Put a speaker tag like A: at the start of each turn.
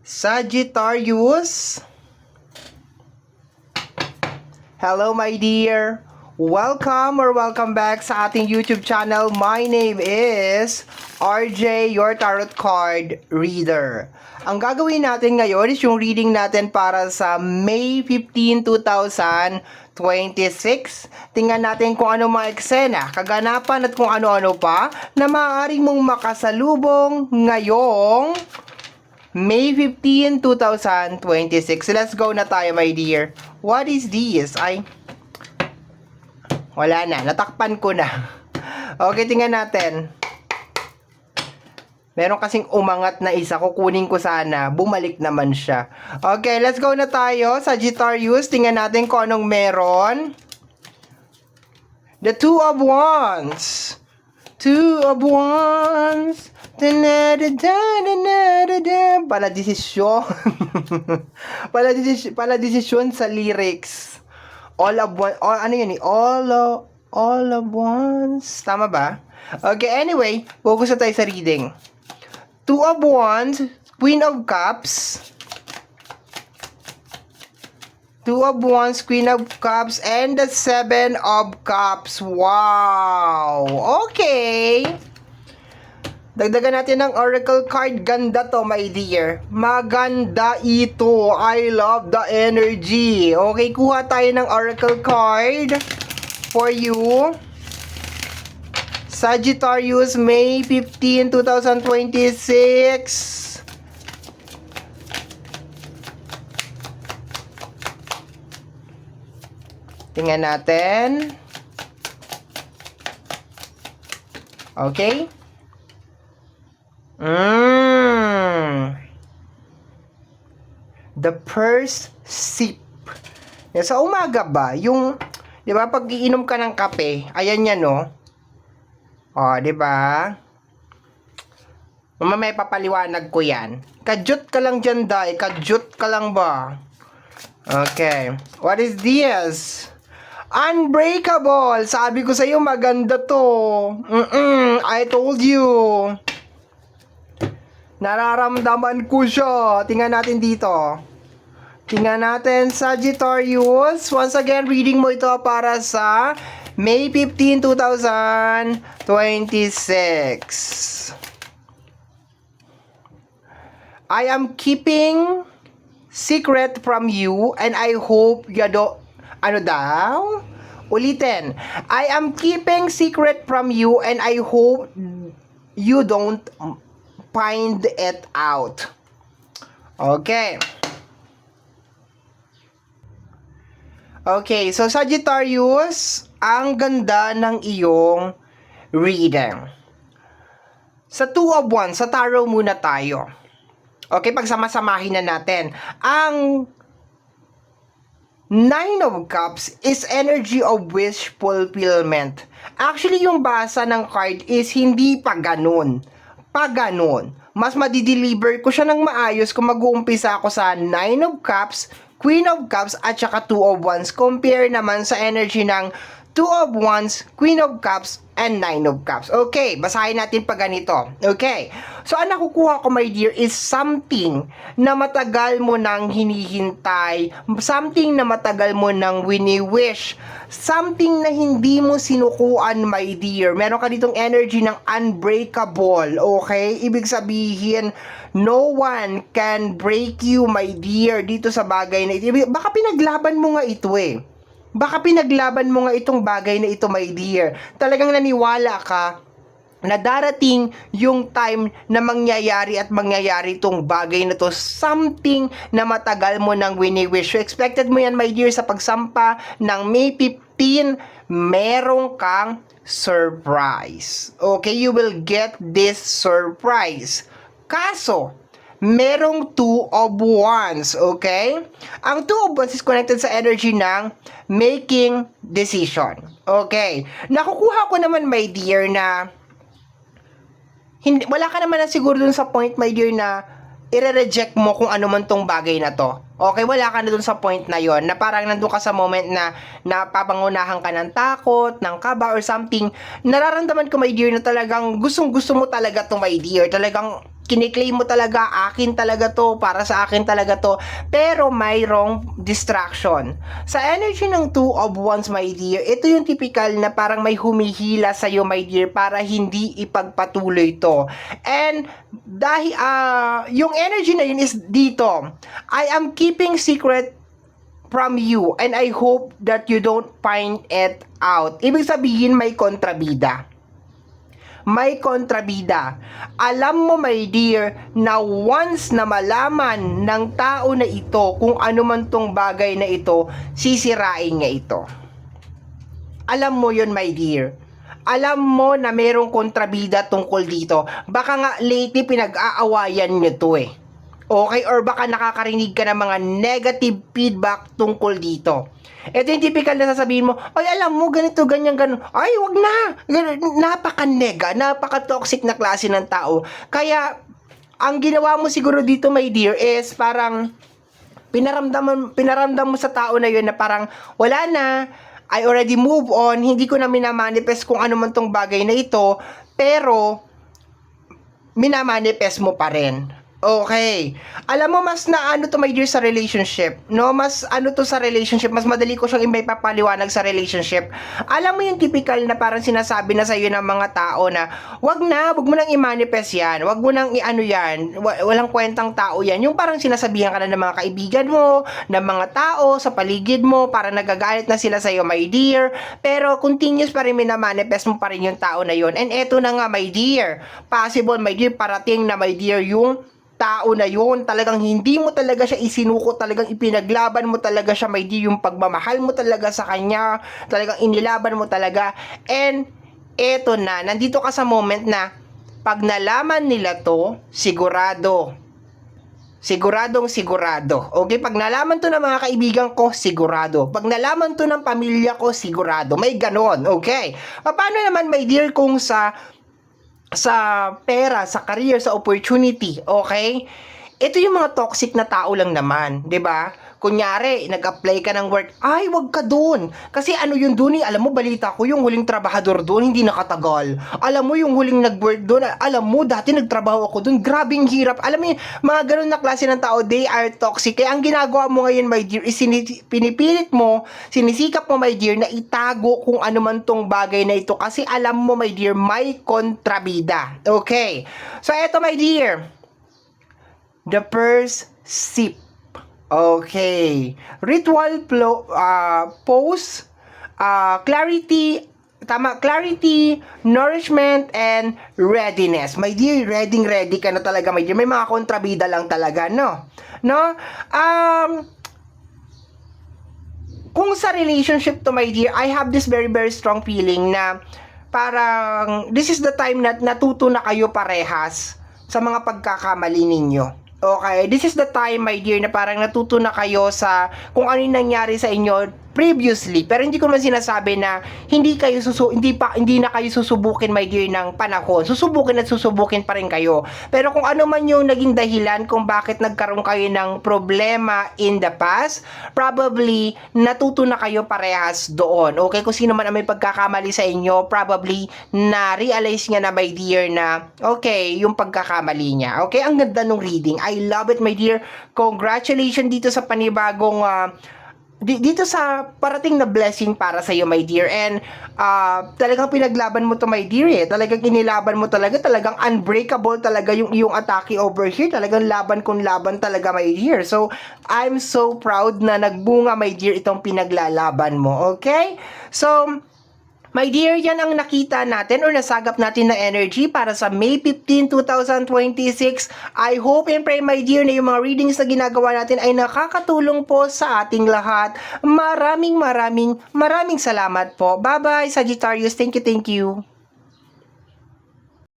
A: Sagittarius. Hello my dear. Welcome back sa ating YouTube channel. My name is RJ, your tarot card reader. Ang gagawin natin ngayon is yung reading natin para sa May 15, 2026. Tingnan natin kung ano mga eksena, kaganapan at kung ano-ano pa na maaaring mong makasalubong ngayong May 15, 2026. Let's go na tayo, my dear. What is this? Wala na. Natakpan ko na. Okay, tingnan natin. Meron kasing umangat na isa. Kukunin ko sana. Bumalik naman siya. Okay, let's go na tayo. Sagittarius, tingnan natin kung anong meron. The Two of Wands. Two of Wands. Pala desisyon. Pala desisyon sa lyrics. All of one, ano yun? All of once. Tama ba? Okay, anyway, focus na tayo sa reading. Two of Wands, Queen of Cups. Two of Wands, Queen of Cups, and the Seven of Cups. Wow! Okay! Dagdagan natin ng oracle card. Ganda to, my dear. Maganda ito. I love the energy. Okay, kuha tayo ng oracle card for you. Sagittarius, May 15, 2026. Tingnan natin. Okay. The first sip. Sa umaga ba, yung, di ba, pag iinom ka ng kape, ayan yan, no? O, di ba? Mamaya papaliwanag ko yan. Kadyot ka lang dyan, Day. Kadyot ka lang ba? Okay. What is this? Unbreakable. Sabi ko sa'yo, maganda to. I told you. Nararamdaman ko siya. Tingnan natin dito. Tingnan natin, Sagittarius. Once again, reading mo ito para sa May 15, 2026. I am keeping secret from you and I hope you don't... Ano daw? Ulitin. I am keeping secret from you and I hope you don't find it out. Okay. Okay, so Sagittarius, ang ganda ng iyong reading. Sa Two of Wands, sa tarot muna tayo. Okay, pagsama-samahin na natin. Ang Nine of Cups is energy of wish fulfillment. Actually, yung basa ng card is hindi pa ganun. Mas madideliver ko siya ng maayos kung mag-uumpisa ako sa Nine of Cups, Queen of Cups, at saka Two of Wands. Compare naman sa energy ng Two of Wands, Queen of Cups, and Nine of Cups. Okay, basahin natin pa ganito. Okay, so ang nakukuha ko, my dear, is something na matagal mo nang hinihintay, something na matagal mo nang wini-wish, something na hindi mo sinukuan, my dear. Meron ka ditong energy ng unbreakable, okay? Ibig sabihin, no one can break you, my dear, dito sa bagay na ito. Baka pinaglaban mo nga ito eh. Baka pinaglaban mo nga itong bagay na ito, my dear. Talagang naniwala ka na darating yung time na mangyayari itong bagay na to. Something na matagal mo nang wini-wish. So, expected mo yan, my dear, sa pagsampa ng May 15, merong kang surprise. Okay, you will get this surprise. Kaso, merong Two of Wands, okay? Ang Two of Wands is connected sa energy ng making decision. Okay. Nakukuha ko naman, my dear, na wala ka naman na siguro dun sa point, my dear, na i-reject mo kung ano man tong bagay na to. Okay, wala ka na dun sa point na yon na parang nandun ka sa moment na napapangunahan ka ng takot, ng kaba, or something. Nararamdaman ko, my dear, na talagang gustong-gusto mo talaga to, my dear. Talagang kiniklaim mo talaga, akin talaga to, para sa akin talaga to, pero mayroong distraction. Sa energy ng Two of Wands, my dear, ito yung typical na parang may humihila sa'yo, my dear, para hindi ipagpatuloy to. And dahil yung energy na yun is dito, I am keeping secret from you and I hope that you don't find it out. Ibig sabihin may kontrabida. May kontrabida. Alam mo, my dear, na once na malaman ng tao na ito kung ano man tong bagay na ito, sisirain niya ito. Alam mo yun, my dear. Alam mo na merong kontrabida tungkol dito. Baka nga lately pinag-aawayan nyo to eh. Okay? Or baka nakakarinig ka ng mga negative feedback tungkol dito. Ito yung typical na sasabihin mo, ay alam mo, ganito, ganyan, ganun. Ay, wag na. Napaka-nega, napaka-toxic na klase ng tao. Kaya, ang ginawa mo siguro dito, my dear, is parang pinaramdam mo sa tao na yun na parang wala na, I already move on, hindi ko na minamanifest kung ano man tong bagay na ito, pero minamanifest mo pa rin. Okay. Alam mo, mas na ano to, my dear, sa relationship, no? Mas ano to sa relationship, mas madali ko siyang ipapaliwanag sa relationship. Alam mo yung typical na parang sinasabi na sa'yo ng mga tao na, wag mo nang i-manifest yan, wag mo nang i-ano yan, walang kwentang tao yan. Yung parang sinasabihan ka na ng mga kaibigan mo, ng mga tao sa paligid mo, parang nagagalit na sila sa'yo, my dear, pero continuous pa rin minamanifest mo pa rin yung tao na yun. And eto na nga, my dear, possible, my dear, parating na, my dear, yung tao na yun, talagang hindi mo talaga siya isinuko, talagang ipinaglaban mo talaga siya, my dear, yung pagmamahal mo talaga sa kanya, talagang inilaban mo talaga. And eto na, nandito ka sa moment na pag nalaman nila to, siguradong sigurado. Okay, pag nalaman to ng mga kaibigan ko, sigurado. Pag nalaman to ng pamilya ko, sigurado. May ganon, okay? Paano naman, my dear, kung sa pera, sa career, sa opportunity, okay? Ito yung mga toxic na tao lang naman, 'di ba? Kunyari, nag-apply ka ng work, ay, wag ka doon. Kasi ano yun doon eh, alam mo, balita ko, yung huling trabahador doon, hindi nakatagal. Alam mo, yung huling nag-work doon, alam mo, dati nagtrabaho ako doon, grabing hirap. Alam mo, mga ganun na klase ng tao, they are toxic. Kaya ang ginagawa mo ngayon, my dear, is pinipilit mo, sinisikap mo, my dear, na itago kung ano man tong bagay na ito. Kasi alam mo, my dear, may kontrabida. Okay. So, eto, my dear, the first sip. Okay. Ritual pose, clarity, nourishment, and readiness. My dear, ready ka na talaga, my dear. May mga kontrabida lang talaga, no? No? Kung sa relationship to, my dear, I have this very, very strong feeling na parang this is the time na natuto na kayo parehas sa mga pagkakamali ninyo. Okay, this is the time, my dear, na parang natuto na kayo sa kung ano yung nangyari sa inyo previously. Pero hindi ko naman sinasabi na hindi na kayo susubukin, my dear, ng panahon. Susubukin pa rin kayo. Pero kung ano man yung naging dahilan kung bakit nagkaroon kayo ng problema in the past, probably natuto na kayo parehas doon. Okay, kung sino man ang may pagkakamali sa inyo, probably na-realize niya na, my dear, na okay, yung pagkakamali niya. Okay, ang ganda nung reading. I love it, my dear. Congratulations dito sa panibagong dito sa parating na blessing para sa iyo, my dear. And talagang pinaglaban mo to, my dear, eh. Talagang inilaban mo talaga, talagang unbreakable talaga yung iyong atake over here. Talagang laban kung laban talaga, my dear. So, I'm so proud na nagbunga, my dear, itong pinaglalaban mo. Okay? So, my dear, yan ang nakita natin or nasagap natin na energy para sa May 15, 2026. I hope and pray, my dear, na yung mga readings na ginagawa natin ay nakakatulong po sa ating lahat. Maraming salamat po. Bye-bye, Sagittarius. Thank you.